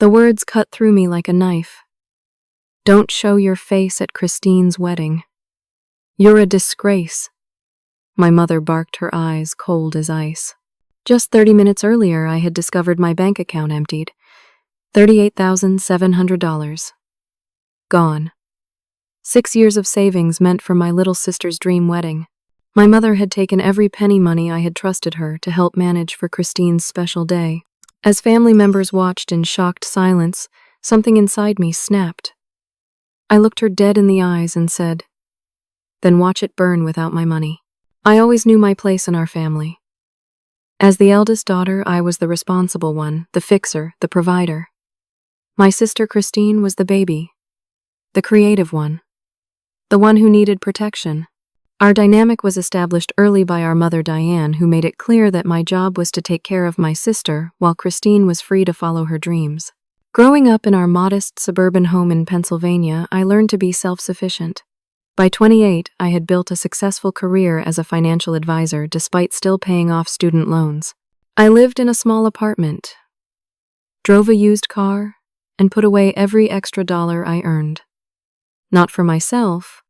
The words cut through me like a knife. Don't show your face at Christine's wedding. You're a disgrace. My mother barked, her eyes cold as ice. Just 30 minutes earlier, I had discovered my bank account emptied. $38,700. Gone. 6 years of savings meant for my little sister's dream wedding. My mother had taken every penny money I had trusted her to help manage for Christine's special day. As family members watched in shocked silence, something inside me snapped. I looked her dead in the eyes and said, "Then watch it burn without my money." I always knew my place in our family. As the eldest daughter, I was the responsible one, the fixer, the provider. My sister Christine was the baby, the creative one, the one who needed protection. Our dynamic was established early by our mother Diane, who made it clear that my job was to take care of my sister while Christine was free to follow her dreams. Growing up in our modest suburban home in Pennsylvania, I learned to be self-sufficient. By 28, I had built a successful career as a financial advisor despite still paying off student loans. I lived in a small apartment, drove a used car, and put away every extra dollar I earned. Not for myself,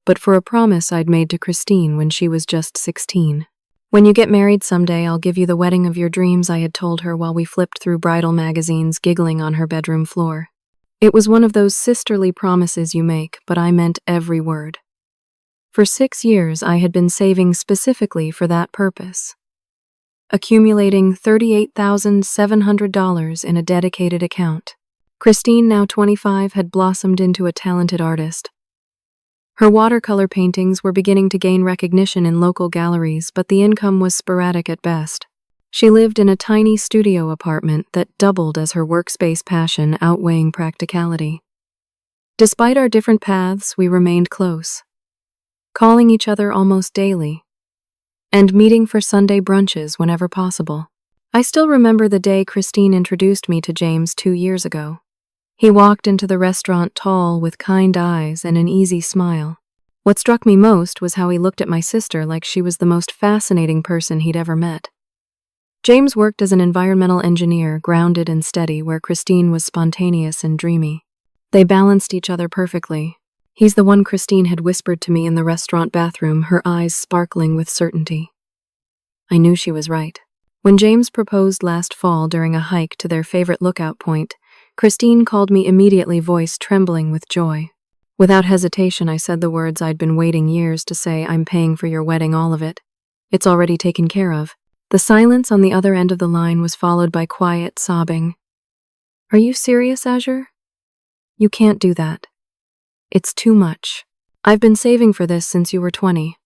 but for a promise I'd made to Christine when she was just 16. "When you get married someday, I'll give you the wedding of your dreams," I had told her while we flipped through bridal magazines, giggling on her bedroom floor. It was one of those sisterly promises you make, but I meant every word. For 6 years, I had been saving specifically for that purpose, accumulating $38,700 in a dedicated account. Christine, now 25, had blossomed into a talented artist. Her watercolor paintings were beginning to gain recognition in local galleries, but the income was sporadic at best. She lived in a tiny studio apartment that doubled as her workspace, passion outweighing practicality. Despite our different paths, we remained close, calling each other almost daily, and meeting for Sunday brunches whenever possible. I still remember the day Christine introduced me to James 2 years ago. He walked into the restaurant tall, with kind eyes and an easy smile. What struck me most was how he looked at my sister like she was the most fascinating person he'd ever met. James worked as an environmental engineer, grounded and steady, where Christine was spontaneous and dreamy. They balanced each other perfectly. "He's the one," Christine had whispered to me in the restaurant bathroom, her eyes sparkling with certainty. I knew she was right. When James proposed last fall during a hike to their favorite lookout point, Christine called me immediately, voice trembling with joy. Without hesitation, I said the words I'd been waiting years to say: "I'm paying for your wedding, all of it. It's already taken care of." The silence on the other end of the line was followed by quiet sobbing. "Are you serious, Azure? You can't do that. It's too much. I've been saving for this since you were 20.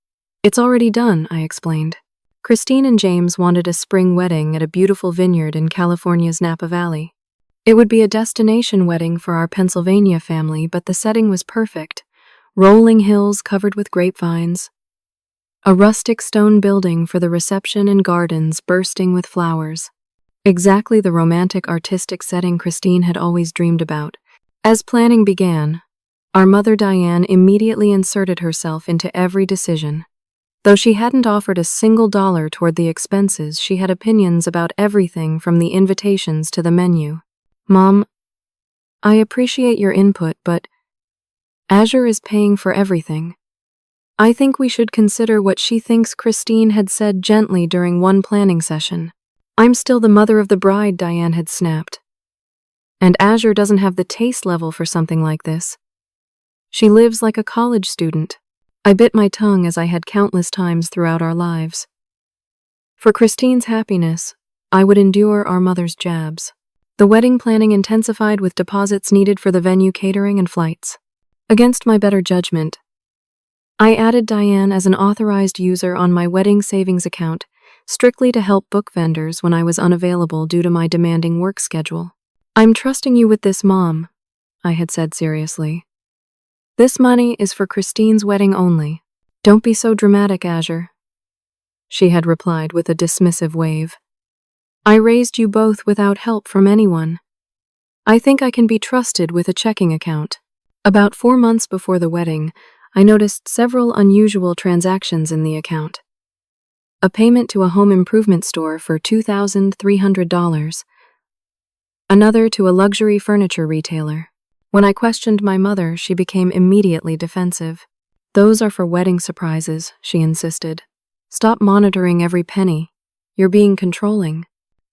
It's already done," I explained. Christine and James wanted a spring wedding at a beautiful vineyard in California's Napa Valley. It would be a destination wedding for our Pennsylvania family, but the setting was perfect. Rolling hills covered with grapevines, a rustic stone building for the reception, and gardens bursting with flowers. Exactly the romantic, artistic setting Christine had always dreamed about. As planning began, our mother Diane immediately inserted herself into every decision. Though she hadn't offered a single dollar toward the expenses, she had opinions about everything from the invitations to the menu. "Mom, I appreciate your input, but Azure is paying for everything. I think we should consider what she thinks," Christine had said gently during one planning session. "I'm still the mother of the bride," Diane had snapped. "And Azure doesn't have the taste level for something like this. She lives like a college student." I bit my tongue, as I had countless times throughout our lives. For Christine's happiness, I would endure our mother's jabs. The wedding planning intensified with deposits needed for the venue, catering, and flights. Against my better judgment, I added Diane as an authorized user on my wedding savings account, strictly to help book vendors when I was unavailable due to my demanding work schedule. "I'm trusting you with this, Mom," I had said seriously. "This money is for Christine's wedding only. Don't be so dramatic, Azure," she had replied with a dismissive wave. "I raised you both without help from anyone. I think I can be trusted with a checking account." About 4 months before the wedding, I noticed several unusual transactions in the account. A payment to a home improvement store for $2,300, Another to a luxury furniture retailer. When I questioned my mother, she became immediately defensive. Those are for wedding surprises, she insisted. Stop monitoring every penny. You're being controlling.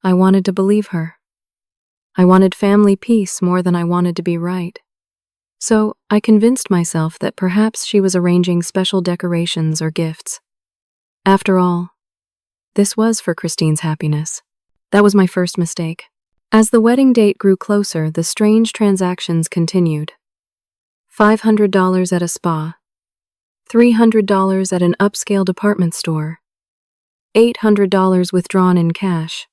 I wanted to believe her. I wanted family peace more than I wanted to be right. So I convinced myself that perhaps she was arranging special decorations or gifts. After all, this was for Christine's happiness. That was my first mistake. As the wedding date grew closer, the strange transactions continued. $500 at a spa, $300 at an upscale department store, $800 withdrawn in cash.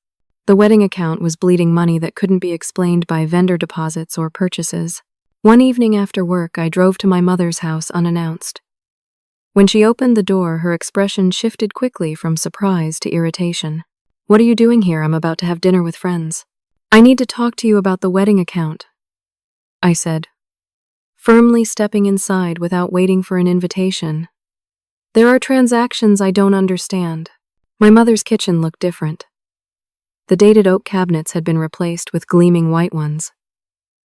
The wedding account was bleeding money that couldn't be explained by vendor deposits or purchases. One evening after work, I drove to my mother's house unannounced. When she opened the door, her expression shifted quickly from surprise to irritation. "What are you doing here? I'm about to have dinner with friends." "I need to talk to you about the wedding account," I said, firmly stepping inside without waiting for an invitation. "There are transactions I don't understand." My mother's kitchen looked different. The dated oak cabinets had been replaced with gleaming white ones.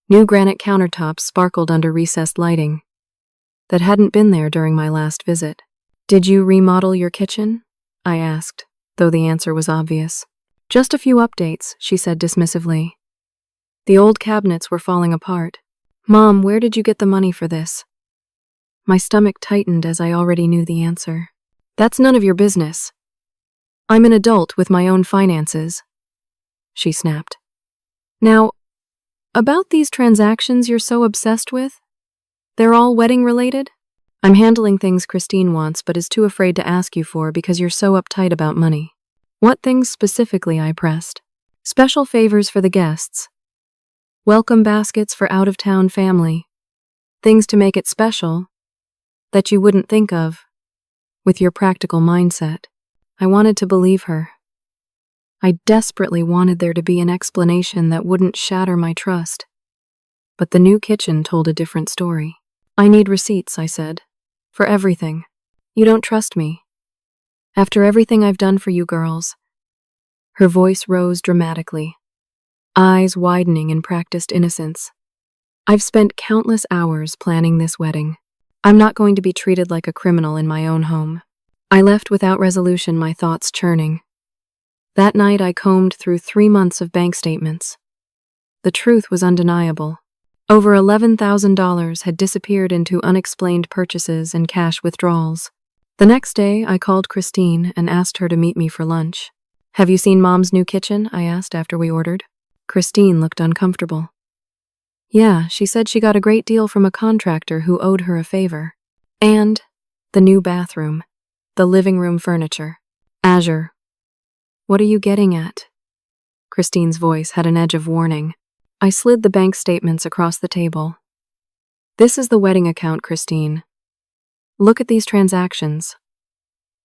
New granite countertops sparkled under recessed lighting that hadn't been there during my last visit. "Did you remodel your kitchen?" I asked, though the answer was obvious. "Just a few updates," she said dismissively. The old cabinets were falling apart. "Mom, where did you get the money for this?" My stomach tightened as I already knew the answer. "That's none of your business. I'm an adult with my own finances," she snapped. "Now, about these transactions you're so obsessed with? They're all wedding-related?" "I'm handling things Christine wants but is too afraid to ask you for because you're so uptight about money." "What things specifically?" I pressed. "Special favors for the guests. Welcome baskets for out-of-town family. Things to make it special that you wouldn't think of with your practical mindset." I wanted to believe her. I desperately wanted there to be an explanation that wouldn't shatter my trust. But the new kitchen told a different story. "I need receipts," I said, "for everything. You don't trust me. After everything I've done for you girls." Her voice rose dramatically, eyes widening in practiced innocence. "I've spent countless hours planning this wedding. I'm not going to be treated like a criminal in my own home." I left without resolution, my thoughts churning. That night I combed through 3 months of bank statements. The truth was undeniable. Over $11,000 had disappeared into unexplained purchases and cash withdrawals. The next day, I called Christine and asked her to meet me for lunch. "Have you seen Mom's new kitchen?" I asked after we ordered. Christine looked uncomfortable. "Yeah, she said she got a great deal from a contractor who owed her a favor. And the new bathroom, the living room furniture. Azure." "What are you getting at?" Christine's voice had an edge of warning. I slid the bank statements across the table. "This is the wedding account, Christine. Look at these transactions.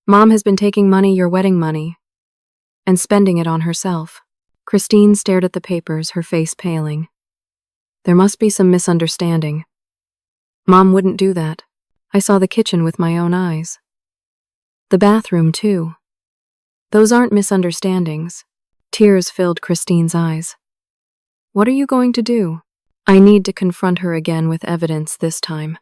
Mom has been taking money, your wedding money, and spending it on herself." Christine stared at the papers, her face paling. "There must be some misunderstanding. Mom wouldn't do that. I saw the kitchen with my own eyes. The bathroom, too. Those aren't misunderstandings." Tears filled Christine's eyes. "What are you going to do?" I need to confront her again with evidence this time,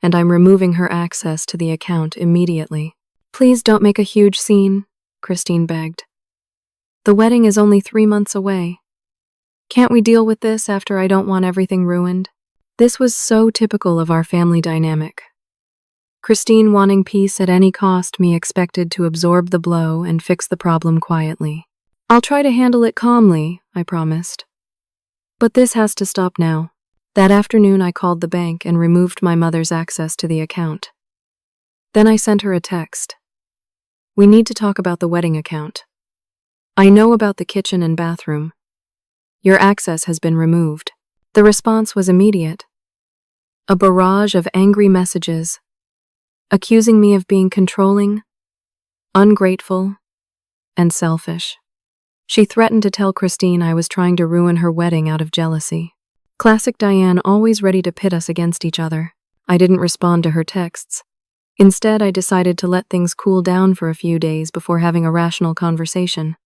and I'm removing her access to the account immediately. "Please don't make a huge scene," Christine begged. "The wedding is only 3 months away. Can't we deal with this after? I don't want everything ruined." This was so typical of our family dynamic. Christine wanting peace at any cost, me expected to absorb the blow and fix the problem quietly. "I'll try to handle it calmly," I promised. "But this has to stop now." That afternoon I called the bank and removed my mother's access to the account. Then I sent her a text. "We need to talk about the wedding account. I know about the kitchen and bathroom. Your access has been removed." The response was immediate. A barrage of angry messages, accusing me of being controlling, ungrateful, and selfish. She threatened to tell Christine I was trying to ruin her wedding out of jealousy. Classic Diane, always ready to pit us against each other. I didn't respond to her texts. Instead, I decided to let things cool down for a few days before having a rational conversation.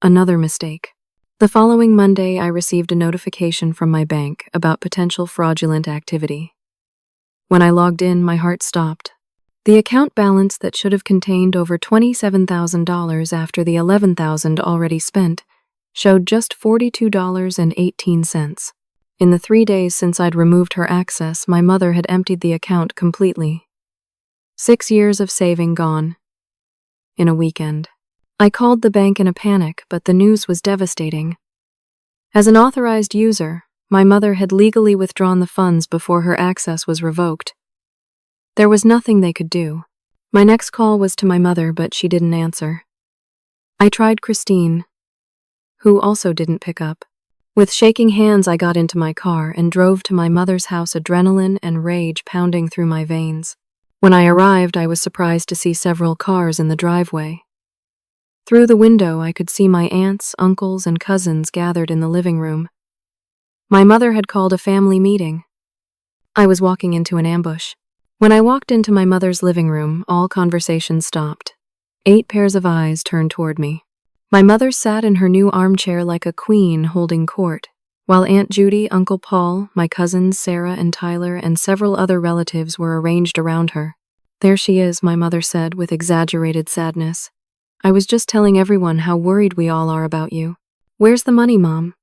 Another mistake. The following Monday, I received a notification from my bank about potential fraudulent activity. When I logged in, my heart stopped. The account balance that should have contained over $27,000 after the $11,000 already spent showed just $42.18. In the 3 days since I'd removed her access, my mother had emptied the account completely. 6 years of saving gone in a weekend. I called the bank in a panic, but the news was devastating. As an authorized user, my mother had legally withdrawn the funds before her access was revoked. There was nothing they could do. My next call was to my mother, but she didn't answer. I tried Christine, who also didn't pick up. With shaking hands, I got into my car and drove to my mother's house, adrenaline and rage pounding through my veins. When I arrived, I was surprised to see several cars in the driveway. Through the window, I could see my aunts, uncles, and cousins gathered in the living room. My mother had called a family meeting. I was walking into an ambush. When I walked into my mother's living room, all conversation stopped. 8 pairs of eyes turned toward me. My mother sat in her new armchair like a queen holding court, while Aunt Judy, Uncle Paul, my cousins Sarah and Tyler, and several other relatives were arranged around her. "There she is," my mother said with exaggerated sadness. "I was just telling everyone how worried we all are about you." "Where's the money, Mom?"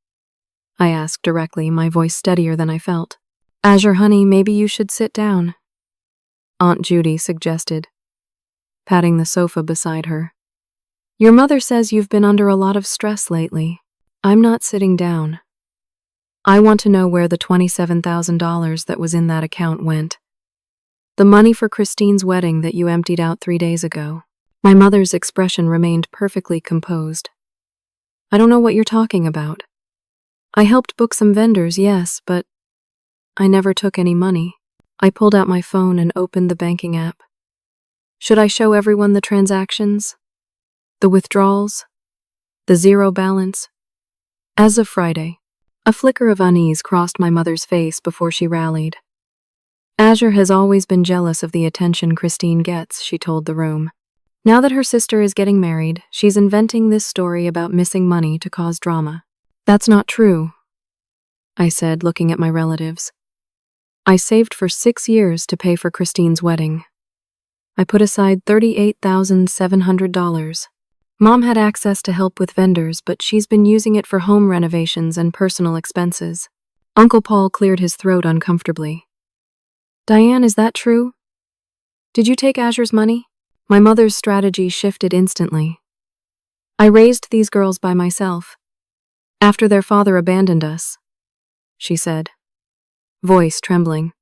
I asked directly, my voice steadier than I felt. "Azure, honey, maybe you should sit down," Aunt Judy suggested, patting the sofa beside her. "Your mother says you've been under a lot of stress lately." "I'm not sitting down. I want to know where the $27,000 that was in that account went. The money for Christine's wedding that you emptied out 3 days ago." My mother's expression remained perfectly composed. "I don't know what you're talking about. I helped book some vendors, yes, but I never took any money." I pulled out my phone and opened the banking app. Should I show everyone the transactions? The withdrawals? The zero balance? As of Friday, a flicker of unease crossed my mother's face before she rallied. "Azure has always been jealous of the attention Christine gets," she told the room. "Now that her sister is getting married, she's inventing this story about missing money to cause drama." "That's not true," I said, looking at my relatives. "I saved for 6 years to pay for Christine's wedding. I put aside $38,700. Mom had access to help with vendors, but she's been using it for home renovations and personal expenses." Uncle Paul cleared his throat uncomfortably. "Diane, is that true? Did you take Azure's money?" My mother's strategy shifted instantly. "I raised these girls by myself, after their father abandoned us," she said, voice trembling.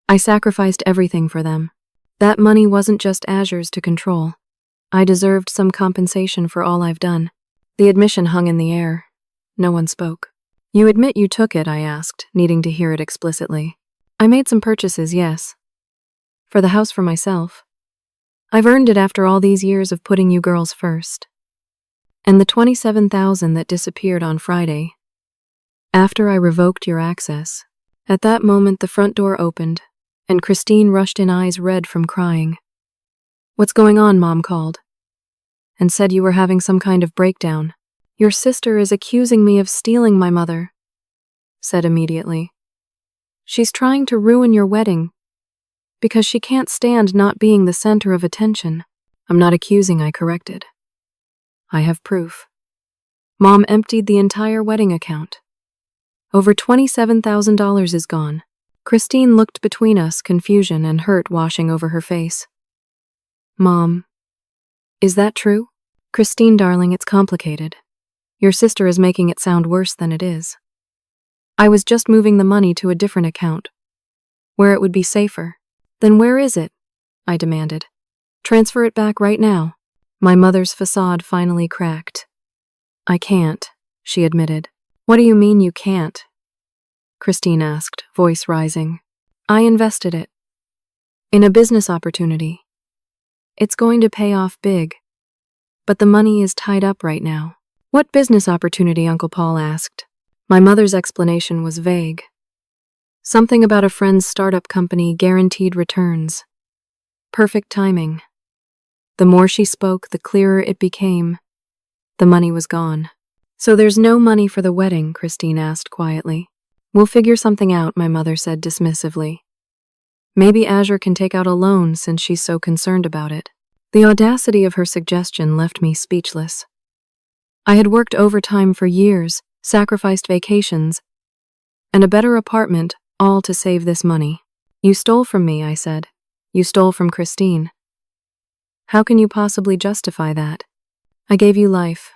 "I sacrificed everything for them. That money wasn't just Azure's to control. I deserved some compensation for all I've done." The admission hung in the air. No one spoke. "You admit you took it?" I asked, needing to hear it explicitly. "I made some purchases, yes. For the house, for myself. I've earned it after all these years of putting you girls first. And the $27,000 that disappeared on Friday, after I revoked your access." At that moment, the front door opened, and Christine rushed in, eyes red from crying. "What's going on?" Mom called, and said you were having some kind of breakdown. "Your sister is accusing me of stealing," my mother said immediately. "She's trying to ruin your wedding because she can't stand not being the center of attention." "I'm not accusing," I corrected. "I have proof." Mom emptied the entire wedding account. Over $27,000 is gone. Christine looked between us, confusion and hurt washing over her face. "Mom, is that true?" "Christine, darling, it's complicated. Your sister is making it sound worse than it is. I was just moving the money to a different account, where it would be safer." "Then where is it?" I demanded. "Transfer it back right now." My mother's facade finally cracked. "I can't," she admitted. "What do you mean you can't?" Christine asked, voice rising. "I invested it in a business opportunity. It's going to pay off big, but the money is tied up right now." "What business opportunity?" Uncle Paul asked. My mother's explanation was vague. Something about a friend's startup company, guaranteed returns. Perfect timing. The more she spoke, the clearer it became. The money was gone. So there's no money for the wedding? Christine asked quietly. We'll figure something out, my mother said dismissively. Maybe Azure can take out a loan since she's so concerned about it. The audacity of her suggestion left me speechless. I had worked overtime for years, sacrificed vacations, and a better apartment, all to save this money. You stole from me, I said. You stole from Christine. How can you possibly justify that? I gave you life.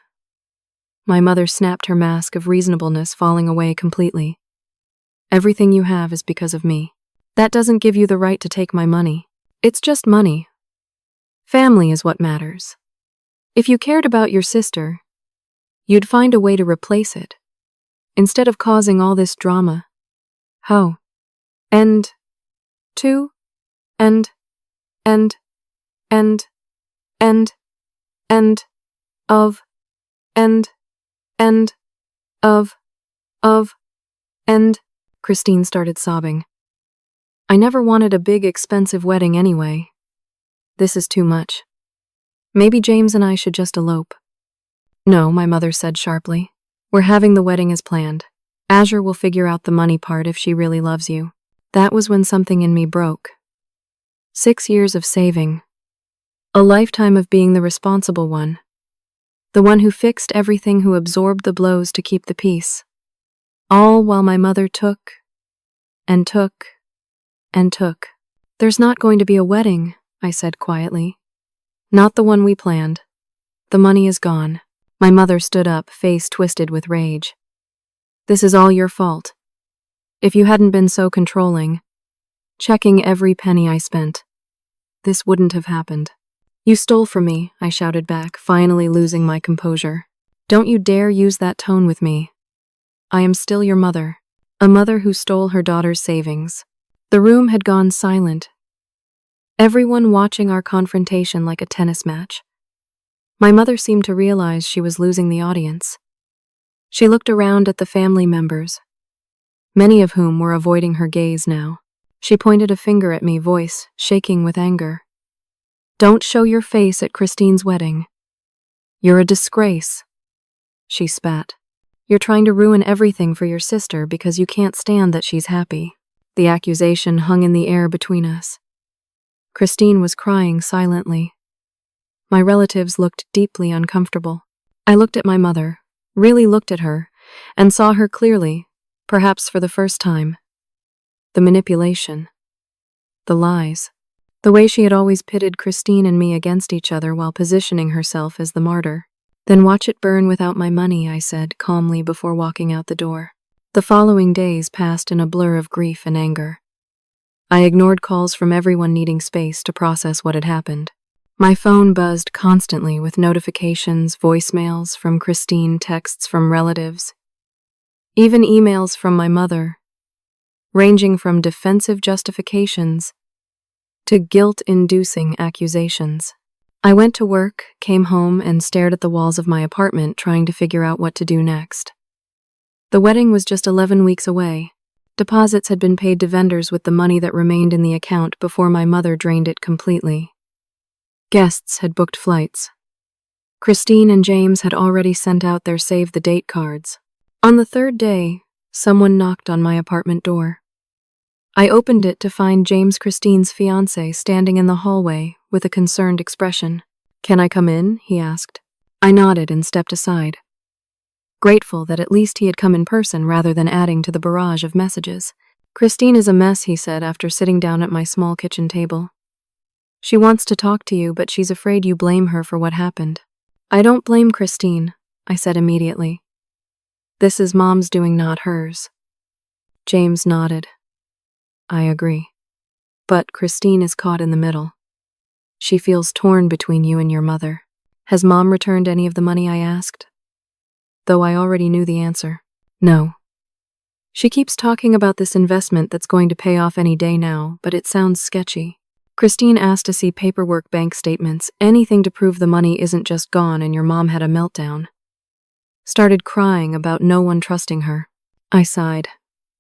My mother snapped, her mask of reasonableness falling away completely. Everything you have is because of me. That doesn't give you the right to take my money. It's just money. Family is what matters. If you cared about your sister, you'd find a way to replace it, instead of causing all this drama. How? End of. Christine started sobbing. I never wanted a big, expensive wedding anyway. This is too much. Maybe James and I should just elope. No, my mother said sharply. We're having the wedding as planned. Azure will figure out the money part if she really loves you. That was when something in me broke. 6 years of saving. A lifetime of being the responsible one. The one who fixed everything, who absorbed the blows to keep the peace. All while my mother took and took and took. There's not going to be a wedding, I said quietly. Not the one we planned. The money is gone. My mother stood up, face twisted with rage. This is all your fault. If you hadn't been so controlling, checking every penny I spent, this wouldn't have happened. You stole from me, I shouted back, finally losing my composure. Don't you dare use that tone with me. I am still your mother, a mother who stole her daughter's savings. The room had gone silent, everyone watching our confrontation like a tennis match. My mother seemed to realize she was losing the audience. She looked around at the family members, many of whom were avoiding her gaze now. She pointed a finger at me, voice shaking with anger. Don't show your face at Christine's wedding. You're a disgrace. She spat. You're trying to ruin everything for your sister because you can't stand that she's happy. The accusation hung in the air between us. Christine was crying silently. My relatives looked deeply uncomfortable. I looked at my mother, really looked at her, and saw her clearly, perhaps for the first time. The manipulation. The lies. The way she had always pitted Christine and me against each other while positioning herself as the martyr. Then watch it burn without my money, I said calmly before walking out the door. The following days passed in a blur of grief and anger. I ignored calls from everyone needing space to process what had happened. My phone buzzed constantly with notifications, voicemails from Christine, texts from relatives, even emails from my mother, ranging from defensive justifications to guilt-inducing accusations. I went to work, came home, and stared at the walls of my apartment, trying to figure out what to do next. The wedding was just 11 weeks away. Deposits had been paid to vendors with the money that remained in the account before my mother drained it completely. Guests had booked flights. Christine and James had already sent out their save-the-date cards. On the third day, someone knocked on my apartment door. I opened it to find James, Christine's fiancé, standing in the hallway with a concerned expression. Can I come in? He asked. I nodded and stepped aside, grateful that at least he had come in person rather than adding to the barrage of messages. Christine is a mess, he said after sitting down at my small kitchen table. She wants to talk to you, but she's afraid you blame her for what happened. I don't blame Christine, I said immediately. This is Mom's doing, not hers. James nodded. I agree. But Christine is caught in the middle. She feels torn between you and your mother. Has Mom returned any of the money? I asked, though I already knew the answer. No. She keeps talking about this investment that's going to pay off any day now, but it sounds sketchy. Christine asked to see paperwork, bank statements, anything to prove the money isn't just gone and your mom had a meltdown. Started crying about no one trusting her. I sighed.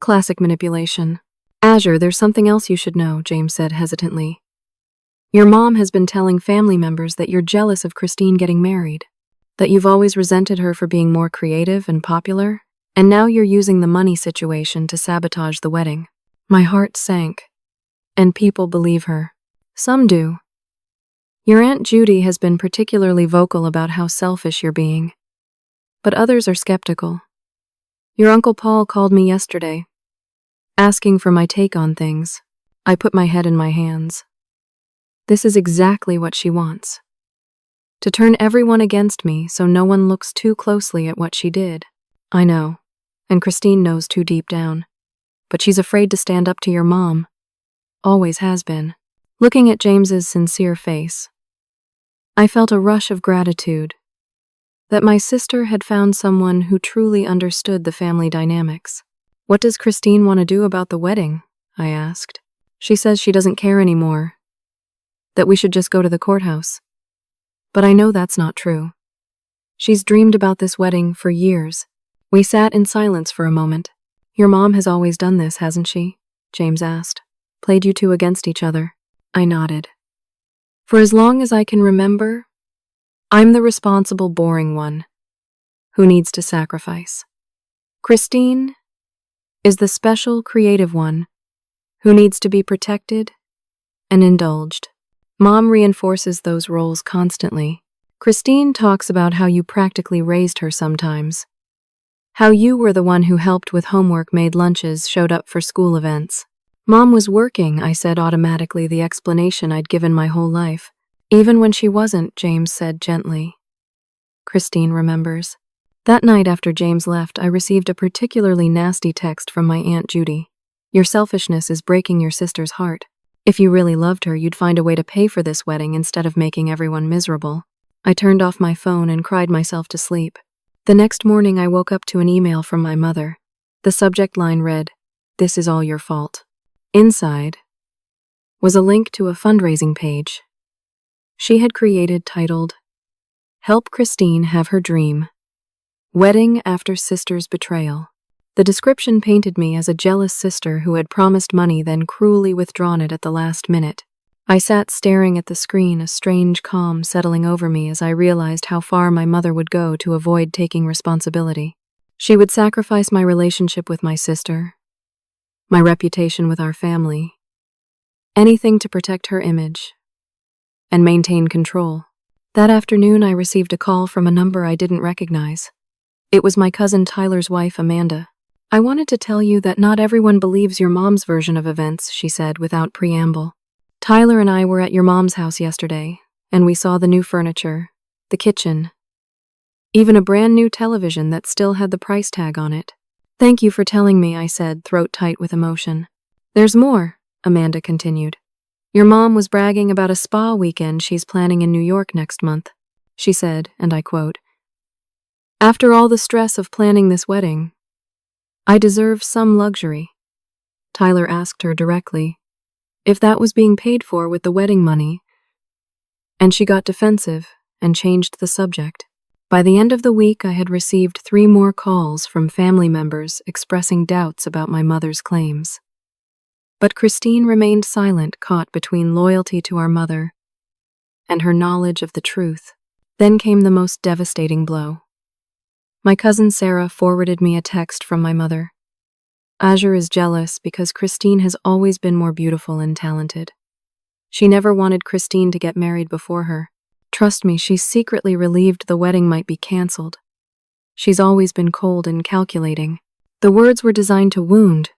Classic manipulation. Azure, there's something else you should know, James said hesitantly. Your mom has been telling family members that you're jealous of Christine getting married. That you've always resented her for being more creative and popular, and now you're using the money situation to sabotage the wedding. My heart sank. And people believe her. Some do. Your Aunt Judy has been particularly vocal about how selfish you're being. But others are skeptical. Your Uncle Paul called me yesterday, asking for my take on things. I put my head in my hands. This is exactly what she wants. To turn everyone against me so no one looks too closely at what she did. I know, and Christine knows too deep down. But she's afraid to stand up to your mom. Always has been. Looking at James's sincere face, I felt a rush of gratitude that my sister had found someone who truly understood the family dynamics. What does Christine want to do about the wedding? I asked. She says she doesn't care anymore, that we should just go to the courthouse. But I know that's not true. She's dreamed about this wedding for years. We sat in silence for a moment. Your mom has always done this, hasn't she? James asked. Played you two against each other. I nodded. For as long as I can remember, I'm the responsible, boring one who needs to sacrifice. Christine is the special, creative one who needs to be protected and indulged. Mom reinforces those roles constantly. Christine talks about how you practically raised her sometimes. How you were the one who helped with homework, made lunches, showed up for school events. Mom was working, I said automatically, the explanation I'd given my whole life. Even when she wasn't, James said gently. Christine remembers. That night after James left, I received a particularly nasty text from my Aunt Judy. Your selfishness is breaking your sister's heart. If you really loved her, you'd find a way to pay for this wedding instead of making everyone miserable. I turned off my phone and cried myself to sleep. The next morning, I woke up to an email from my mother. The subject line read, "This is all your fault." Inside was a link to a fundraising page she had created titled, "Help Christine Have Her Dream. Wedding After Sister's Betrayal." The description painted me as a jealous sister who had promised money then cruelly withdrawn it at the last minute. I sat staring at the screen, a strange calm settling over me as I realized how far my mother would go to avoid taking responsibility. She would sacrifice my relationship with my sister, my reputation with our family, anything to protect her image and maintain control. That afternoon, I received a call from a number I didn't recognize. It was my cousin Tyler's wife, Amanda. "I wanted to tell you that not everyone believes your mom's version of events," she said without preamble. "Tyler and I were at your mom's house yesterday, and we saw the new furniture, the kitchen, even a brand new television that still had the price tag on it." "Thank you for telling me," I said, throat tight with emotion. "There's more," Amanda continued. "Your mom was bragging about a spa weekend she's planning in New York next month." She said, and I quote, "After all the stress of planning this wedding, I deserve some luxury." Tyler asked her directly if that was being paid for with the wedding money, and she got defensive and changed the subject. By the end of the week, I had received 3 more calls from family members expressing doubts about my mother's claims. But Christine remained silent, caught between loyalty to our mother and her knowledge of the truth. Then came the most devastating blow. My cousin Sarah forwarded me a text from my mother. "Azure is jealous because Christine has always been more beautiful and talented. She never wanted Christine to get married before her. Trust me, she's secretly relieved the wedding might be cancelled. She's always been cold and calculating." The words were designed to wound,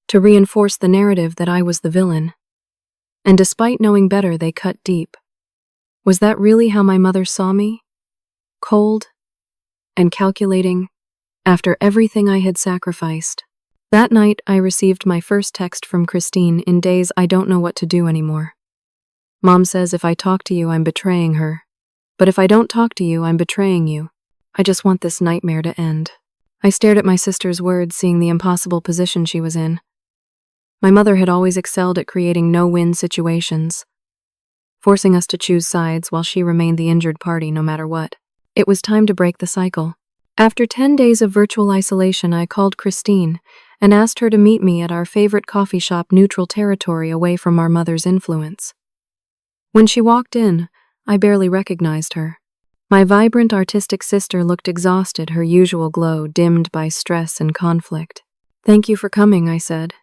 to reinforce the narrative that I was the villain. And despite knowing better, they cut deep. Was that really how my mother saw me? Cold and calculating after everything I had sacrificed. That night, I received my first text from Christine in days. "I don't know what to do anymore. Mom says if I talk to you, I'm betraying her. But if I don't talk to you, I'm betraying you. I just want this nightmare to end." I stared at my sister's words, seeing the impossible position she was in. My mother had always excelled at creating no-win situations, forcing us to choose sides while she remained the injured party no matter what. It was time to break the cycle. After 10 days of virtual isolation, I called Christine and asked her to meet me at our favorite coffee shop, neutral territory away from our mother's influence. When she walked in, I barely recognized her. My vibrant artistic sister looked exhausted, her usual glow dimmed by stress and conflict. "Thank you for coming," I said,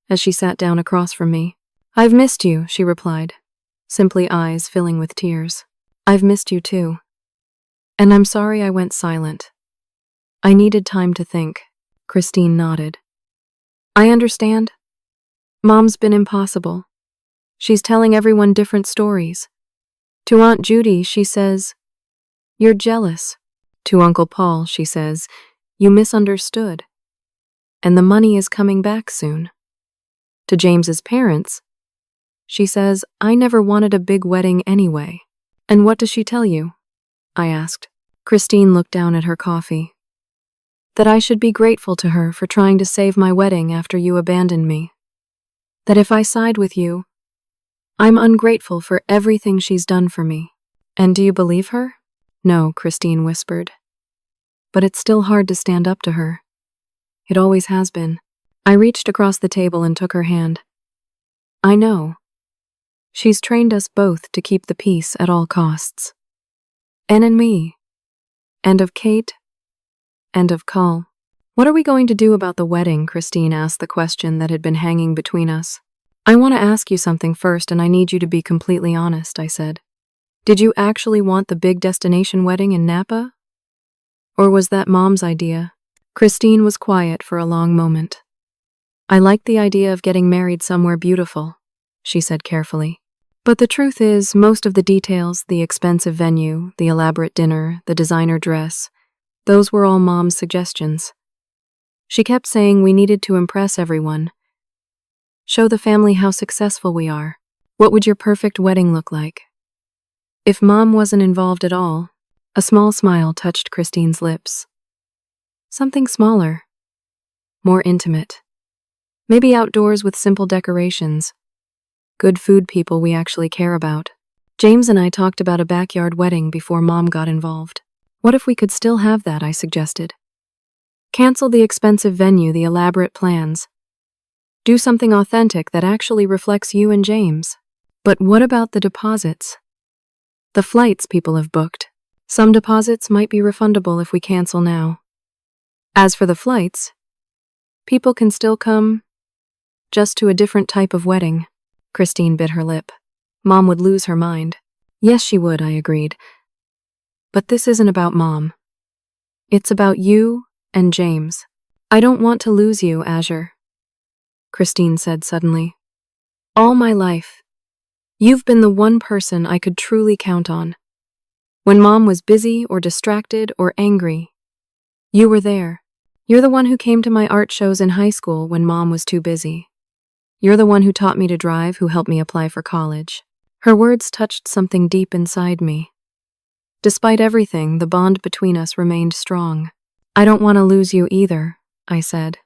as she sat down across from me. "I've missed you," she replied, simply eyes filling with tears. "I've missed you too. And I'm sorry I went silent. I needed time to think." Christine nodded. "I understand. Mom's been impossible. She's telling everyone different stories. To Aunt Judy, she says, 'You're jealous.' To Uncle Paul, she says, 'You misunderstood. And the money is coming back soon.' To James's parents, she says, 'I never wanted a big wedding anyway.' And what does she tell you?" I asked. Christine looked down at her coffee. "That I should be grateful to her for trying to save my wedding after you abandoned me. That if I side with you, I'm ungrateful for everything she's done for me." "And do you believe her?" "No," Christine whispered. "But it's still hard to stand up to her. It always has been." I reached across the table and took her hand. "I know. She's trained us both to keep the peace at all costs. Anne and me. And of Kate. And of Carl." "What are we going to do about the wedding?" Christine asked the question that had been hanging between us. "I want to ask you something first, and I need you to be completely honest," I said. "Did you actually want the big destination wedding in Napa? Or was that Mom's idea?" Christine was quiet for a long moment. "I liked the idea of getting married somewhere beautiful," she said carefully. "But the truth is, most of the details, the expensive venue, the elaborate dinner, the designer dress, those were all Mom's suggestions. She kept saying we needed to impress everyone, show the family how successful we are. What would your perfect wedding look like? If Mom wasn't involved at all." A small smile touched Christine's lips. "Something smaller. More intimate. Maybe outdoors with simple decorations. Good food, people we actually care about. James and I talked about a backyard wedding before Mom got involved. What if we could still have that?" I suggested. "Cancel the expensive venue, the elaborate plans. Do something authentic that actually reflects you and James." "But what about the deposits? The flights people have booked. Some deposits might be refundable if we cancel now. As for the flights, people can still come, just to a different type of wedding." Christine bit her lip. "Mom would lose her mind." "Yes, she would," I agreed. "But this isn't about Mom. It's about you and James." "I don't want to lose you, Azure," Christine said suddenly. "All my life, you've been the one person I could truly count on. When Mom was busy or distracted or angry, you were there. You're the one who came to my art shows in high school when Mom was too busy. You're the one who taught me to drive, who helped me apply for college." Her words touched something deep inside me. Despite everything, the bond between us remained strong. "I don't want to lose you either," I said.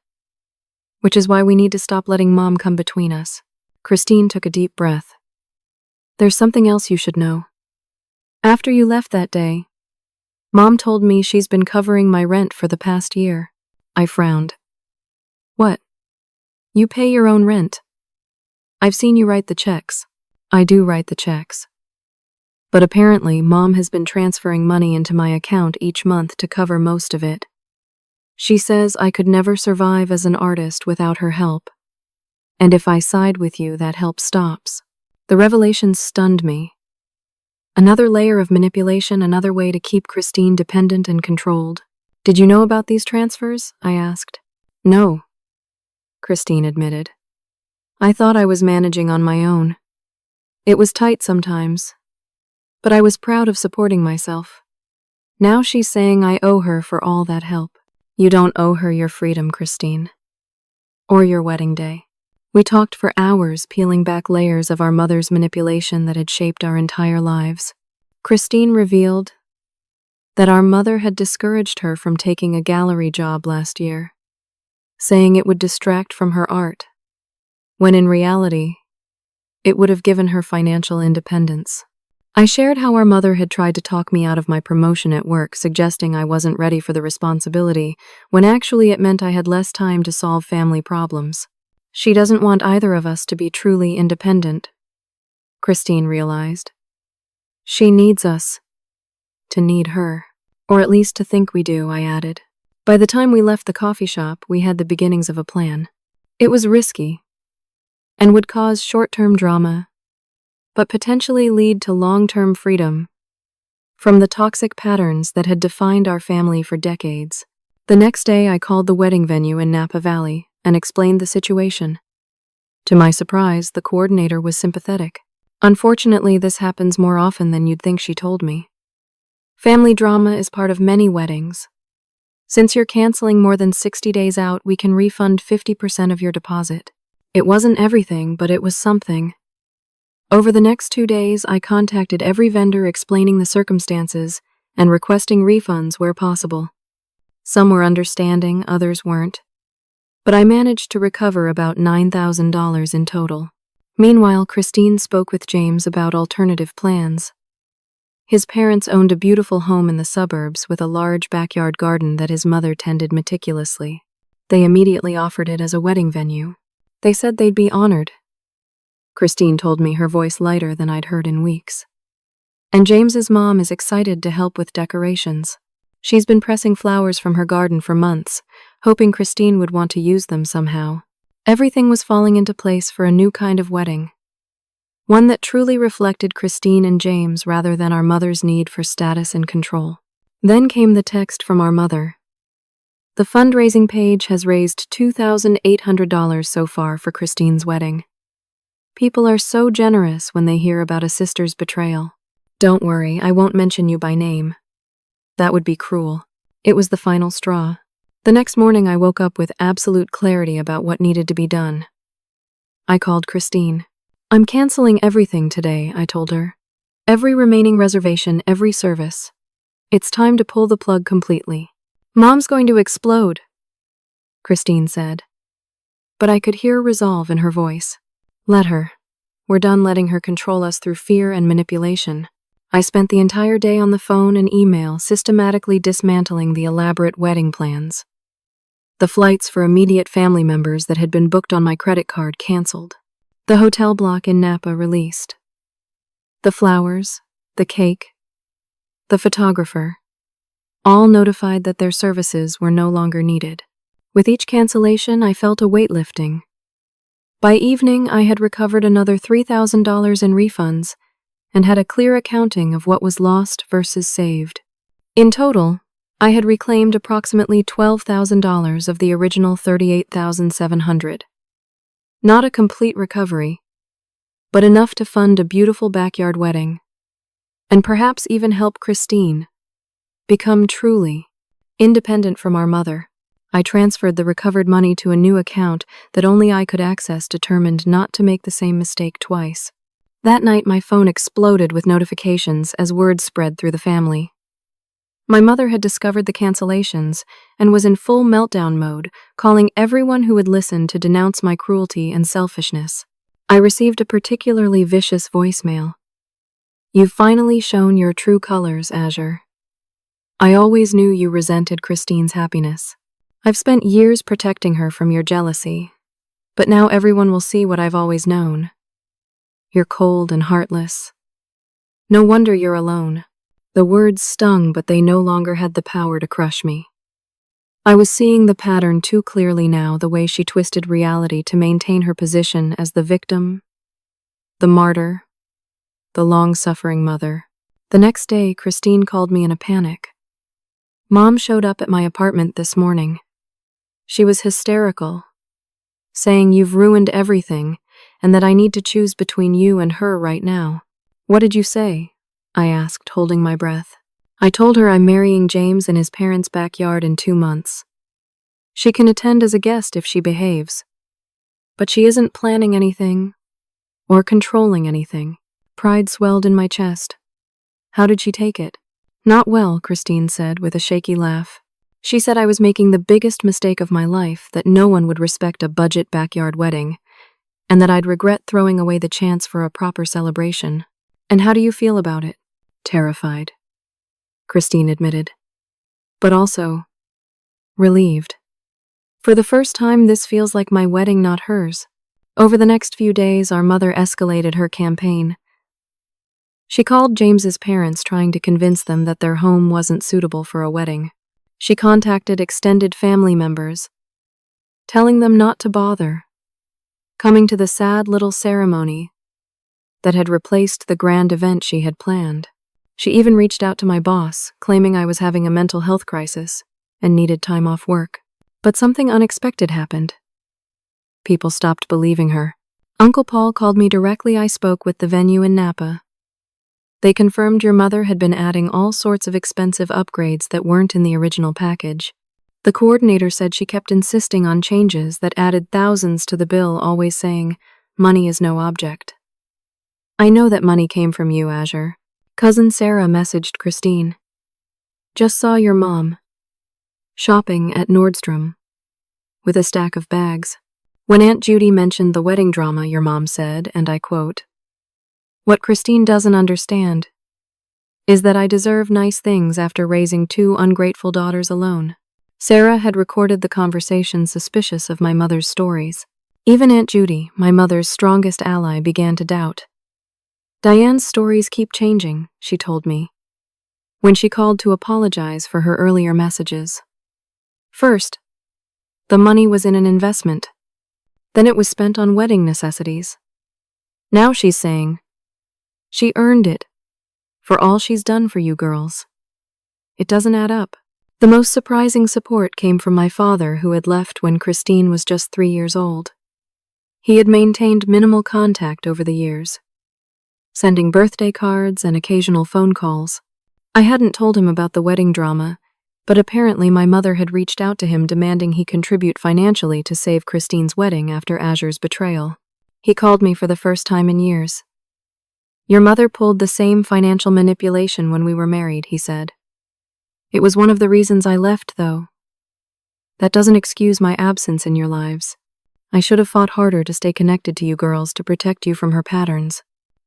"Which is why we need to stop letting Mom come between us." Christine took a deep breath. "There's something else you should know. After you left that day, Mom told me she's been covering my rent for the past year." I frowned. "What? You pay your own rent? I've seen you write the checks." "I do write the checks. But apparently, Mom has been transferring money into my account each month to cover most of it. She says I could never survive as an artist without her help. And if I side with you, that help stops." The revelation stunned me. Another layer of manipulation, another way to keep Christine dependent and controlled. "Did you know about these transfers?" I asked. "No," Christine admitted. "I thought I was managing on my own. It was tight sometimes, but I was proud of supporting myself. Now she's saying I owe her for all that help." "You don't owe her your freedom, Christine. Or your wedding day." We talked for hours, peeling back layers of our mother's manipulation that had shaped our entire lives. Christine revealed that our mother had discouraged her from taking a gallery job last year, saying it would distract from her art, when in reality, it would have given her financial independence. I shared how our mother had tried to talk me out of my promotion at work, suggesting I wasn't ready for the responsibility, when actually it meant I had less time to solve family problems. She doesn't want either of us to be truly independent, Christine realized. She needs us to need her. Or at least to think we do, I added. By the time we left the coffee shop, we had the beginnings of a plan. It was risky and would cause short-term drama, but potentially lead to long-term freedom from the toxic patterns that had defined our family for decades. The next day, I called the wedding venue in Napa Valley and explained the situation. To my surprise, the coordinator was sympathetic. Unfortunately, this happens more often than you'd think, she told me. Family drama is part of many weddings. Since you're canceling more than 60 days out, we can refund 50% of your deposit. It wasn't everything, but it was something. Over the next 2 days, I contacted every vendor explaining the circumstances and requesting refunds where possible. Some were understanding, others weren't. But I managed to recover about $9,000 in total. Meanwhile, Christine spoke with James about alternative plans. His parents owned a beautiful home in the suburbs with a large backyard garden that his mother tended meticulously. They immediately offered it as a wedding venue. They said they'd be honored. Christine told me, her voice lighter than I'd heard in weeks. And James's mom is excited to help with decorations. She's been pressing flowers from her garden for months, hoping Christine would want to use them somehow. Everything was falling into place for a new kind of wedding. One that truly reflected Christine and James rather than our mother's need for status and control. Then came the text from our mother. The fundraising page has raised $2,800 so far for Christine's wedding. People are so generous when they hear about a sister's betrayal. Don't worry, I won't mention you by name. That would be cruel. It was the final straw. The next morning, I woke up with absolute clarity about what needed to be done. I called Christine. I'm canceling everything today, I told her. Every remaining reservation, every service. It's time to pull the plug completely. Mom's going to explode, Christine said. But I could hear resolve in her voice. Let her. We're done letting her control us through fear and manipulation. I spent the entire day on the phone and email, systematically dismantling the elaborate wedding plans. The flights for immediate family members that had been booked on my credit card canceled. The hotel block in Napa released. The flowers, the cake, the photographer, all notified that their services were no longer needed. With each cancellation, I felt a weight lifting. By evening, I had recovered another $3,000 in refunds and had a clear accounting of what was lost versus saved. In total, I had reclaimed approximately $12,000 of the original $38,700. Not a complete recovery, but enough to fund a beautiful backyard wedding, and perhaps even help Christine become truly independent from our mother. I transferred the recovered money to a new account that only I could access, determined not to make the same mistake twice. That night, my phone exploded with notifications as word spread through the family. My mother had discovered the cancellations and was in full meltdown mode, calling everyone who would listen to denounce my cruelty and selfishness. I received a particularly vicious voicemail. You've finally shown your true colors, Azure. I always knew you resented Christine's happiness. I've spent years protecting her from your jealousy, but now everyone will see what I've always known. You're cold and heartless. No wonder you're alone. The words stung, but they no longer had the power to crush me. I was seeing the pattern too clearly now, the way she twisted reality to maintain her position as the victim, the martyr, the long-suffering mother. The next day, Christine called me in a panic. Mom showed up at my apartment this morning. She was hysterical, saying you've ruined everything and that I need to choose between you and her right now. What did you say? I asked, holding my breath. I told her I'm marrying James in his parents' backyard in 2 months. She can attend as a guest if she behaves. But she isn't planning anything or controlling anything. Pride swelled in my chest. How did she take it? Not well, Christine said with a shaky laugh. She said I was making the biggest mistake of my life, that no one would respect a budget backyard wedding, and that I'd regret throwing away the chance for a proper celebration. And how do you feel about it? Terrified, Christine admitted. But also relieved. For the first time, this feels like my wedding, not hers. Over the next few days, our mother escalated her campaign. She called James's parents, trying to convince them that their home wasn't suitable for a wedding. She contacted extended family members, telling them not to bother coming to the sad little ceremony that had replaced the grand event she had planned. She even reached out to my boss, claiming I was having a mental health crisis and needed time off work. But something unexpected happened. People stopped believing her. Uncle Paul called me directly. I spoke with the venue in Napa. They confirmed your mother had been adding all sorts of expensive upgrades that weren't in the original package. The coordinator said she kept insisting on changes that added thousands to the bill, always saying, "Money is no object." "I know that money came from you, Azure." Cousin Sarah messaged Christine. "Just saw your mom shopping at Nordstrom with a stack of bags. When Aunt Judy mentioned the wedding drama, your mom said, and I quote, 'What Christine doesn't understand is that I deserve nice things after raising 2 ungrateful daughters alone.'" Sarah had recorded the conversation, suspicious of my mother's stories. Even Aunt Judy, my mother's strongest ally, began to doubt. "Diane's stories keep changing," she told me, when she called to apologize for her earlier messages. First, the money was in an investment. Then it was spent on wedding necessities. Now she's saying she earned it for all she's done for you girls. It doesn't add up. The most surprising support came from my father, who had left when Christine was just 3 years old. He had maintained minimal contact over the years, sending birthday cards and occasional phone calls. I hadn't told him about the wedding drama, but apparently my mother had reached out to him demanding he contribute financially to save Christine's wedding after Azure's betrayal. He called me for the first time in years. "Your mother pulled the same financial manipulation when we were married," he said. "It was one of the reasons I left, though. That doesn't excuse my absence in your lives. I should have fought harder to stay connected to you girls, to protect you from her patterns."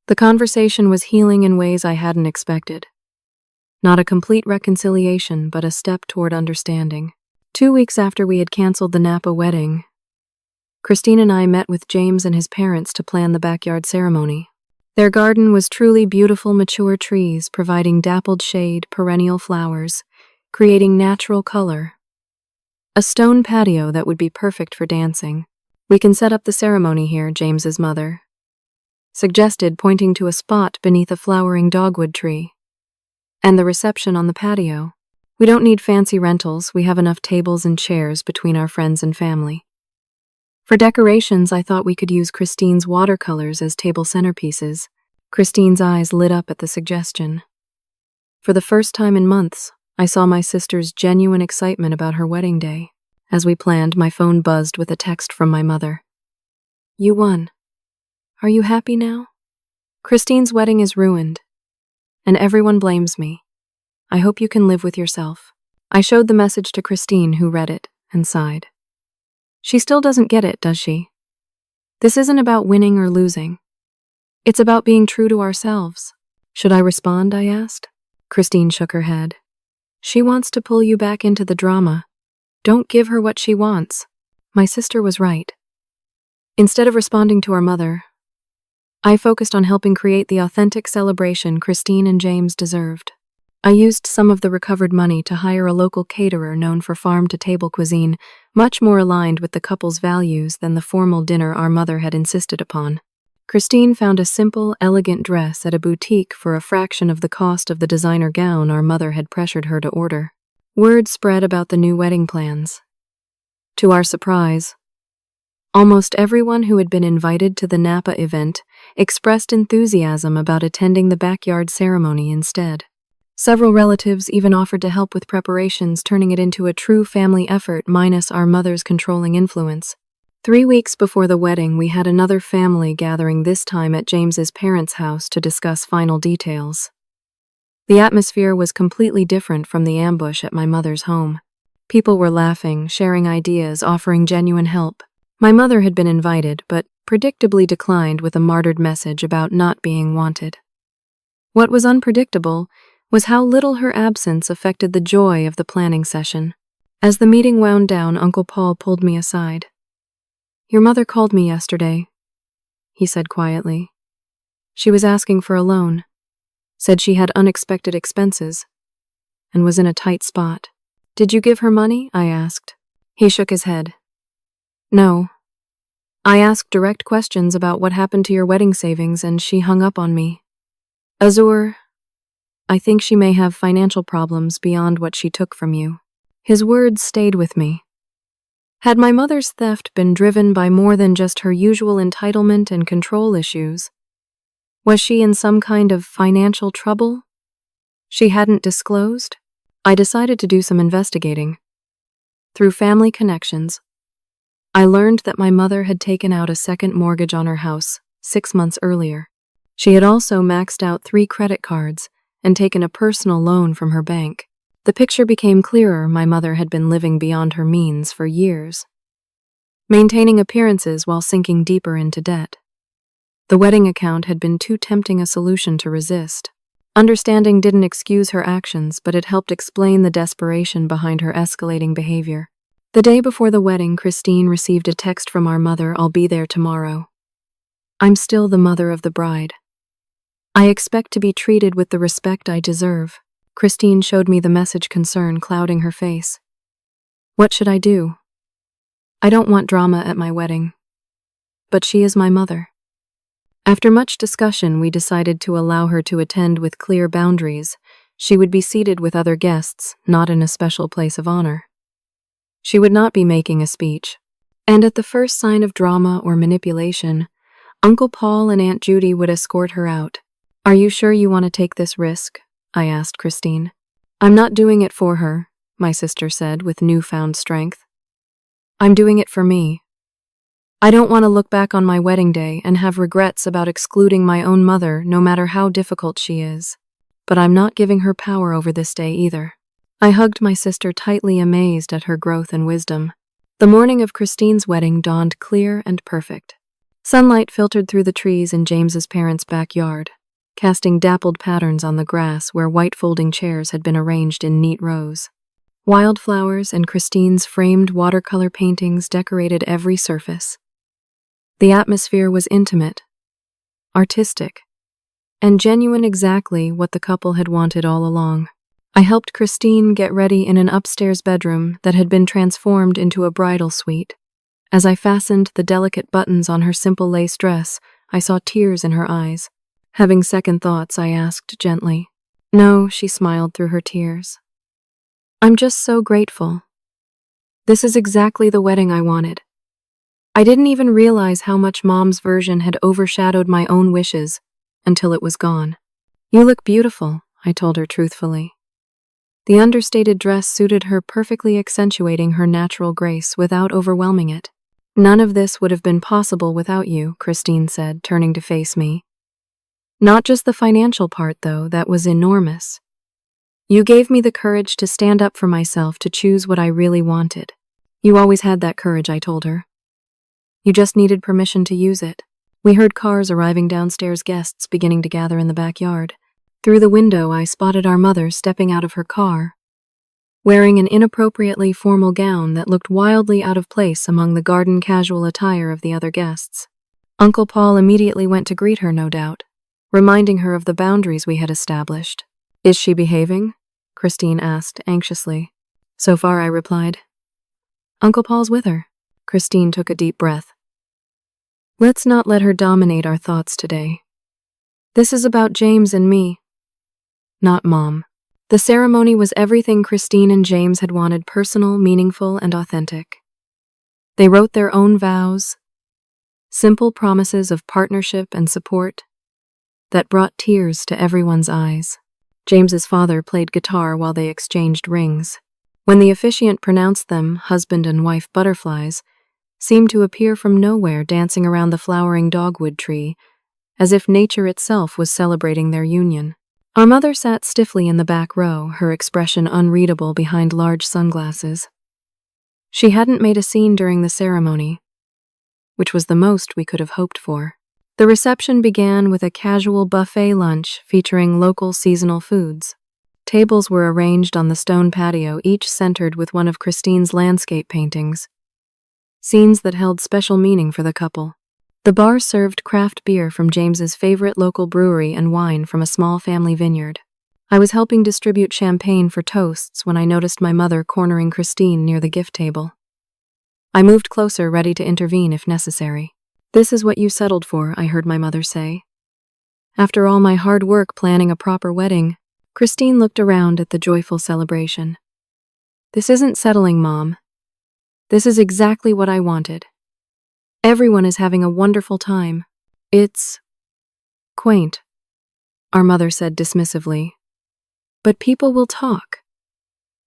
The conversation was healing in ways I hadn't expected. Not a complete reconciliation, but a step toward understanding. 2 weeks after we had canceled the Napa wedding, Christine and I met with James and his parents to plan the backyard ceremony. Their garden was truly beautiful, mature trees providing dappled shade, perennial flowers, creating natural color. A stone patio that would be perfect for dancing. "We can set up the ceremony here," James's mother suggested, pointing to a spot beneath a flowering dogwood tree. "And the reception on the patio. We don't need fancy rentals, we have enough tables and chairs between our friends and family. For decorations, I thought we could use Christine's watercolors as table centerpieces." Christine's eyes lit up at the suggestion. For the first time in months, I saw my sister's genuine excitement about her wedding day. As we planned, my phone buzzed with a text from my mother. "You won. Are you happy now? Christine's wedding is ruined, and everyone blames me. I hope you can live with yourself." I showed the message to Christine, who read it and sighed. "She still doesn't get it, does she? This isn't about winning or losing. It's about being true to ourselves." "Should I respond?" I asked. Christine shook her head. "She wants to pull you back into the drama. Don't give her what she wants." My sister was right. Instead of responding to our mother, I focused on helping create the authentic celebration Christine and James deserved. I used some of the recovered money to hire a local caterer known for farm-to-table cuisine, much more aligned with the couple's values than the formal dinner our mother had insisted upon. Christine found a simple, elegant dress at a boutique for a fraction of the cost of the designer gown our mother had pressured her to order. Word spread about the new wedding plans. To our surprise, almost everyone who had been invited to the Napa event expressed enthusiasm about attending the backyard ceremony instead. Several relatives even offered to help with preparations, turning it into a true family effort minus our mother's controlling influence. 3 weeks before the wedding, we had another family gathering, this time at James's parents' house, to discuss final details. The atmosphere was completely different from the ambush at my mother's home. People were laughing, sharing ideas, offering genuine help. My mother had been invited, but predictably declined with a martyred message about not being wanted. What was unpredictable was how little her absence affected the joy of the planning session. As the meeting wound down, Uncle Paul pulled me aside. "Your mother called me yesterday," he said quietly. "She was asking for a loan. said she had unexpected expenses and was in a tight spot. Did you give her money? I asked. He shook his head. No. I asked direct questions about what happened to your wedding savings and she hung up on me. Azur, I think she may have financial problems beyond what she took from you. His words stayed with me. Had my mother's theft been driven by more than just her usual entitlement and control issues? Was she in some kind of financial trouble she hadn't disclosed? I decided to do some investigating. Through family connections, I learned that my mother had taken out a second mortgage on her house 6 months earlier. She had also maxed out 3 credit cards and taken a personal loan from her bank. The picture became clearer. My mother had been living beyond her means for years, maintaining appearances while sinking deeper into debt. The wedding account had been too tempting a solution to resist. Understanding didn't excuse her actions, but it helped explain the desperation behind her escalating behavior. The day before the wedding, Christine received a text from our mother, "I'll be there tomorrow. I'm still the mother of the bride. I expect to be treated with the respect I deserve." Christine showed me the message, concern clouding her face. What should I do? I don't want drama at my wedding. But she is my mother. After much discussion, we decided to allow her to attend with clear boundaries. She would be seated with other guests, not in a special place of honor. She would not be making a speech. And at the first sign of drama or manipulation, Uncle Paul and Aunt Judy would escort her out. "Are you sure you want to take this risk?" I asked Christine. "I'm not doing it for her," my sister said with newfound strength. "I'm doing it for me. I don't want to look back on my wedding day and have regrets about excluding my own mother, no matter how difficult she is. But I'm not giving her power over this day either." I hugged my sister tightly, amazed at her growth and wisdom. The morning of Christine's wedding dawned clear and perfect. Sunlight filtered through the trees in James's parents' backyard, casting dappled patterns on the grass where white folding chairs had been arranged in neat rows. Wildflowers and Christine's framed watercolor paintings decorated every surface. The atmosphere was intimate, artistic, and genuine, exactly what the couple had wanted all along. I helped Christine get ready in an upstairs bedroom that had been transformed into a bridal suite. As I fastened the delicate buttons on her simple lace dress, I saw tears in her eyes. Having second thoughts, I asked gently. "No," she smiled through her tears. "I'm just so grateful. This is exactly the wedding I wanted." I didn't even realize how much Mom's version had overshadowed my own wishes until it was gone. "You look beautiful," I told her truthfully. The understated dress suited her perfectly, accentuating her natural grace without overwhelming it. "None of this would have been possible without you," Christine said, turning to face me. "Not just the financial part, though, that was enormous. You gave me the courage to stand up for myself, to choose what I really wanted." "You always had that courage," I told her. "You just needed permission to use it." We heard cars arriving downstairs, guests beginning to gather in the backyard. Through the window, I spotted our mother stepping out of her car, wearing an inappropriately formal gown that looked wildly out of place among the garden casual attire of the other guests. Uncle Paul immediately went to greet her, no doubt, reminding her of the boundaries we had established. "Is she behaving?" Christine asked anxiously. "So far," I replied. "Uncle Paul's with her." Christine took a deep breath. "Let's not let her dominate our thoughts today. This is about James and me, not Mom." The ceremony was everything Christine and James had wanted: personal, meaningful, and authentic. They wrote their own vows, simple promises of partnership and support that brought tears to everyone's eyes. James's father played guitar while they exchanged rings. When the officiant pronounced them, husband and wife, butterflies seemed to appear from nowhere, dancing around the flowering dogwood tree, as if nature itself was celebrating their union. Our mother sat stiffly in the back row, her expression unreadable behind large sunglasses. She hadn't made a scene during the ceremony, which was the most we could have hoped for. The reception began with a casual buffet lunch featuring local seasonal foods. Tables were arranged on the stone patio, each centered with one of Christine's landscape paintings, scenes that held special meaning for the couple. The bar served craft beer from James's favorite local brewery and wine from a small family vineyard. I was helping distribute champagne for toasts when I noticed my mother cornering Christine near the gift table. I moved closer, ready to intervene if necessary. "This is what you settled for," I heard my mother say. After all my hard work planning a proper wedding, Christine looked around at the joyful celebration. "This isn't settling, Mom. This is exactly what I wanted. Everyone is having a wonderful time. It's quaint," our mother said dismissively. "But people will talk.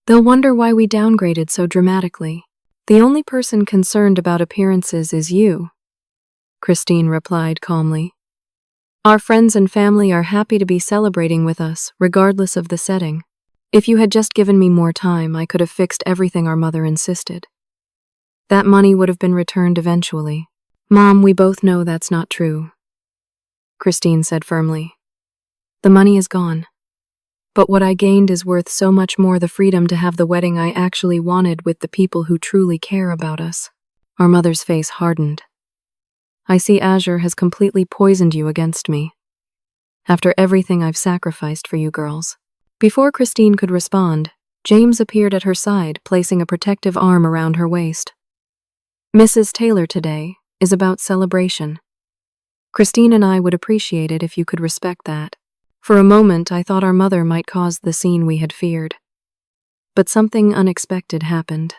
They'll wonder why we downgraded so dramatically. The only person concerned about appearances is you," Christine replied calmly. "Our friends and family are happy to be celebrating with us, regardless of the setting. If you had just given me more time, I could have fixed everything," our mother insisted. "That money would have been returned eventually." "Mom, we both know that's not true," Christine said firmly. "The money is gone. But what I gained is worth so much more: the freedom to have the wedding I actually wanted with the people who truly care about us." Our mother's face hardened. "I see Azure has completely poisoned you against me. After everything I've sacrificed for you girls." Before Christine could respond, James appeared at her side, placing a protective arm around her waist. "Mrs. Taylor, today is about celebration. Christine and I would appreciate it if you could respect that." For a moment, I thought our mother might cause the scene we had feared. But something unexpected happened.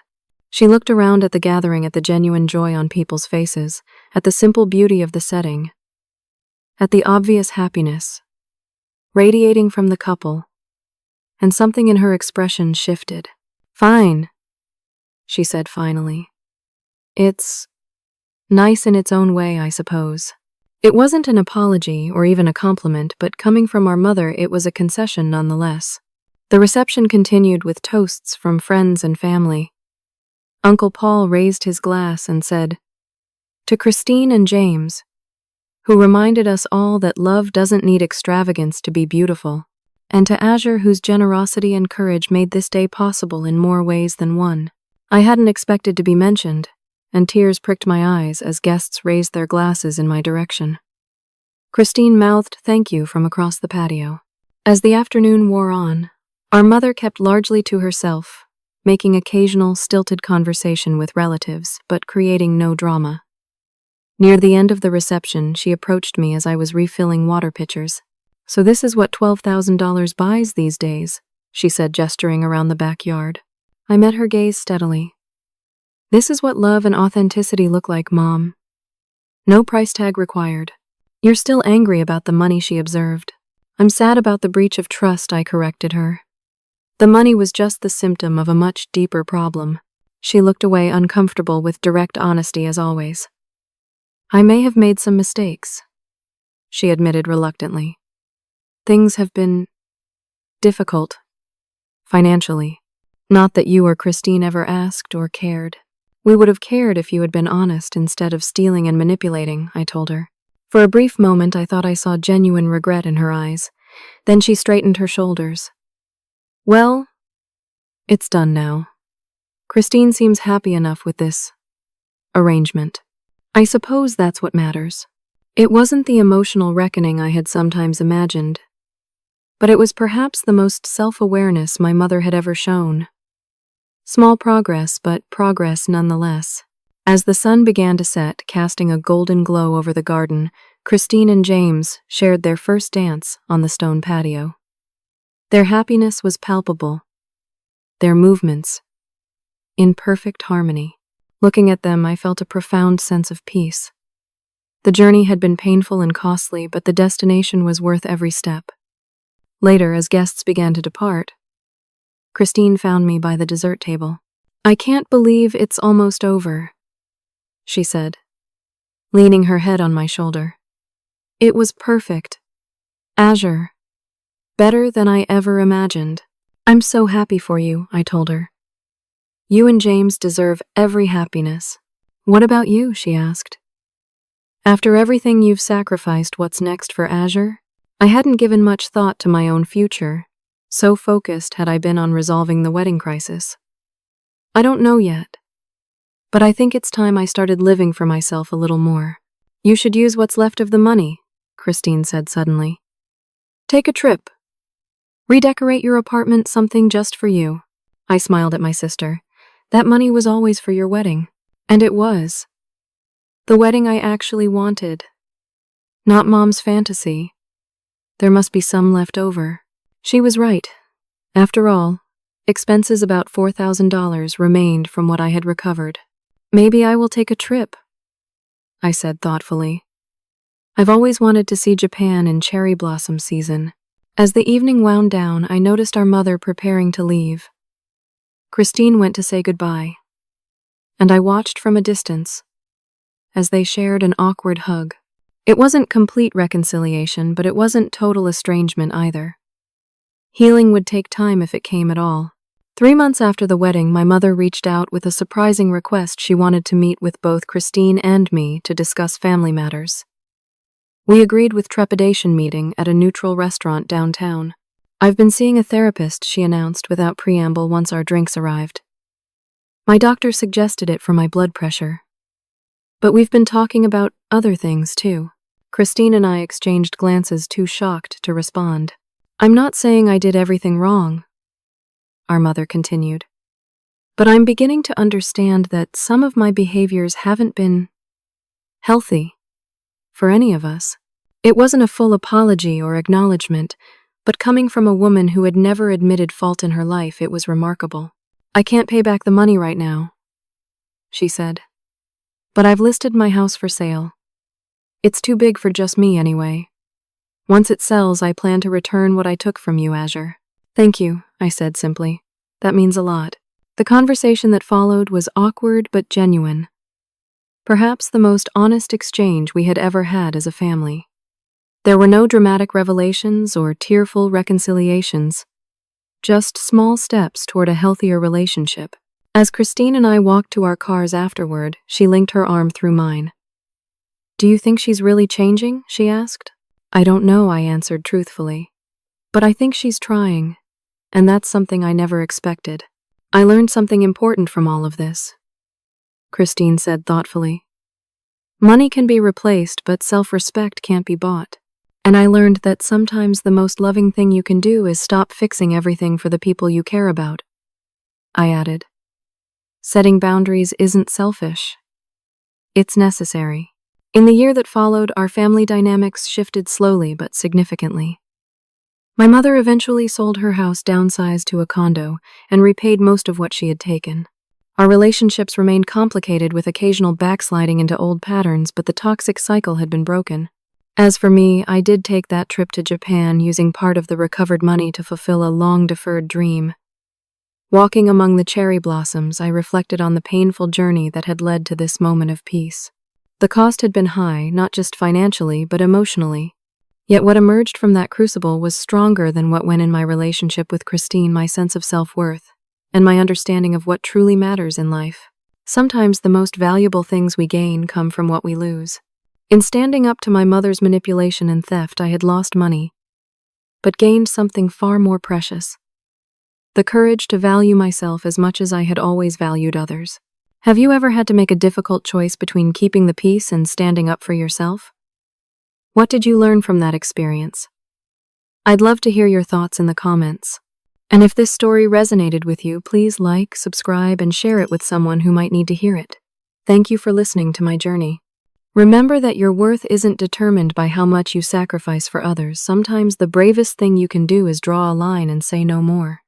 She looked around at the gathering, at the genuine joy on people's faces, at the simple beauty of the setting, at the obvious happiness radiating from the couple, and something in her expression shifted. "Fine," she said finally. "It's nice in its own way, I suppose." It wasn't an apology or even a compliment, but coming from our mother, it was a concession nonetheless. The reception continued with toasts from friends and family. Uncle Paul raised his glass and said, "To Christine and James, who reminded us all that love doesn't need extravagance to be beautiful, and to Azure, whose generosity and courage made this day possible in more ways than one." I hadn't expected to be mentioned, and tears pricked my eyes as guests raised their glasses in my direction. Christine mouthed thank you from across the patio. As the afternoon wore on, our mother kept largely to herself, making occasional stilted conversation with relatives, but creating no drama. Near the end of the reception, she approached me as I was refilling water pitchers. "So this is what $12,000 buys these days," she said, gesturing around the backyard. I met her gaze steadily. "This is what love and authenticity look like, Mom. No price tag required." "You're still angry about the money," she observed. "I'm sad about the breach of trust," I corrected her. "The money was just the symptom of a much deeper problem." She looked away, uncomfortable with direct honesty as always. "I may have made some mistakes," she admitted reluctantly. "Things have been difficult, financially. Not that you or Christine ever asked or cared. We would have cared if you had been honest instead of stealing and manipulating," I told her. For a brief moment, I thought I saw genuine regret in her eyes. Then she straightened her shoulders. "Well, it's done now. Christine seems happy enough with this arrangement. I suppose that's what matters." It wasn't the emotional reckoning I had sometimes imagined, but it was perhaps the most self-awareness my mother had ever shown. Small progress, but progress nonetheless. As the sun began to set, casting a golden glow over the garden, Christine and James shared their first dance on the stone patio. Their happiness was palpable, their movements in perfect harmony. Looking at them, I felt a profound sense of peace. The journey had been painful and costly, but the destination was worth every step. Later, as guests began to depart, Christine found me by the dessert table. "I can't believe it's almost over," she said, leaning her head on my shoulder. "It was perfect. Azure. Better than I ever imagined." "I'm so happy for you," I told her. "You and James deserve every happiness." "What about you?" she asked. "After everything you've sacrificed, what's next for Azure?" I hadn't given much thought to my own future. So focused had I been on resolving the wedding crisis. "I don't know yet, but I think it's time I started living for myself a little more." You should use what's left of the money, Christine said suddenly. Take a trip. Redecorate your apartment, something just for you. I smiled at my sister. That money was always for your wedding. And it was. The wedding I actually wanted. Not Mom's fantasy. There must be some left over. She was right. After all, expenses about $4,000 remained from what I had recovered. Maybe I will take a trip, I said thoughtfully. I've always wanted to see Japan in cherry blossom season. As the evening wound down, I noticed our mother preparing to leave. Christine went to say goodbye, and I watched from a distance as they shared an awkward hug. It wasn't complete reconciliation, but it wasn't total estrangement either. Healing would take time if it came at all. 3 months after the wedding, my mother reached out with a surprising request. She wanted to meet with both Christine and me to discuss family matters. We agreed with trepidation meeting at a neutral restaurant downtown. I've been seeing a therapist, she announced without preamble once our drinks arrived. My doctor suggested it for my blood pressure. But we've been talking about other things too. Christine and I exchanged glances, too shocked to respond. I'm not saying I did everything wrong, our mother continued. But I'm beginning to understand that some of my behaviors haven't been healthy for any of us. It wasn't a full apology or acknowledgement, but coming from a woman who had never admitted fault in her life, it was remarkable. I can't pay back the money right now, she said. But I've listed my house for sale. It's too big for just me anyway. Once it sells, I plan to return what I took from you, Azure. Thank you, I said simply. That means a lot. The conversation that followed was awkward but genuine. Perhaps the most honest exchange we had ever had as a family. There were no dramatic revelations or tearful reconciliations, just small steps toward a healthier relationship. As Christine and I walked to our cars afterward, she linked her arm through mine. Do you think she's really changing? She asked. I don't know, I answered truthfully. But I think she's trying, and that's something I never expected. I learned something important from all of this, Christine said thoughtfully. Money can be replaced, but self-respect can't be bought. And I learned that sometimes the most loving thing you can do is stop fixing everything for the people you care about. I added. Setting boundaries isn't selfish. It's necessary. In the year that followed, our family dynamics shifted slowly but significantly. My mother eventually sold her house, downsized to a condo, and repaid most of what she had taken. Our relationships remained complicated with occasional backsliding into old patterns, but the toxic cycle had been broken. As for me, I did take that trip to Japan, using part of the recovered money to fulfill a long-deferred dream. Walking among the cherry blossoms, I reflected on the painful journey that had led to this moment of peace. The cost had been high, not just financially, but emotionally. Yet what emerged from that crucible was stronger than what went in my relationship with Christine, my sense of self-worth, and my understanding of what truly matters in life. Sometimes the most valuable things we gain come from what we lose. In standing up to my mother's manipulation and theft, I had lost money, but gained something far more precious. The courage to value myself as much as I had always valued others. Have you ever had to make a difficult choice between keeping the peace and standing up for yourself? What did you learn from that experience? I'd love to hear your thoughts in the comments. And if this story resonated with you, please like, subscribe, and share it with someone who might need to hear it. Thank you for listening to my journey. Remember that your worth isn't determined by how much you sacrifice for others. Sometimes the bravest thing you can do is draw a line and say no more.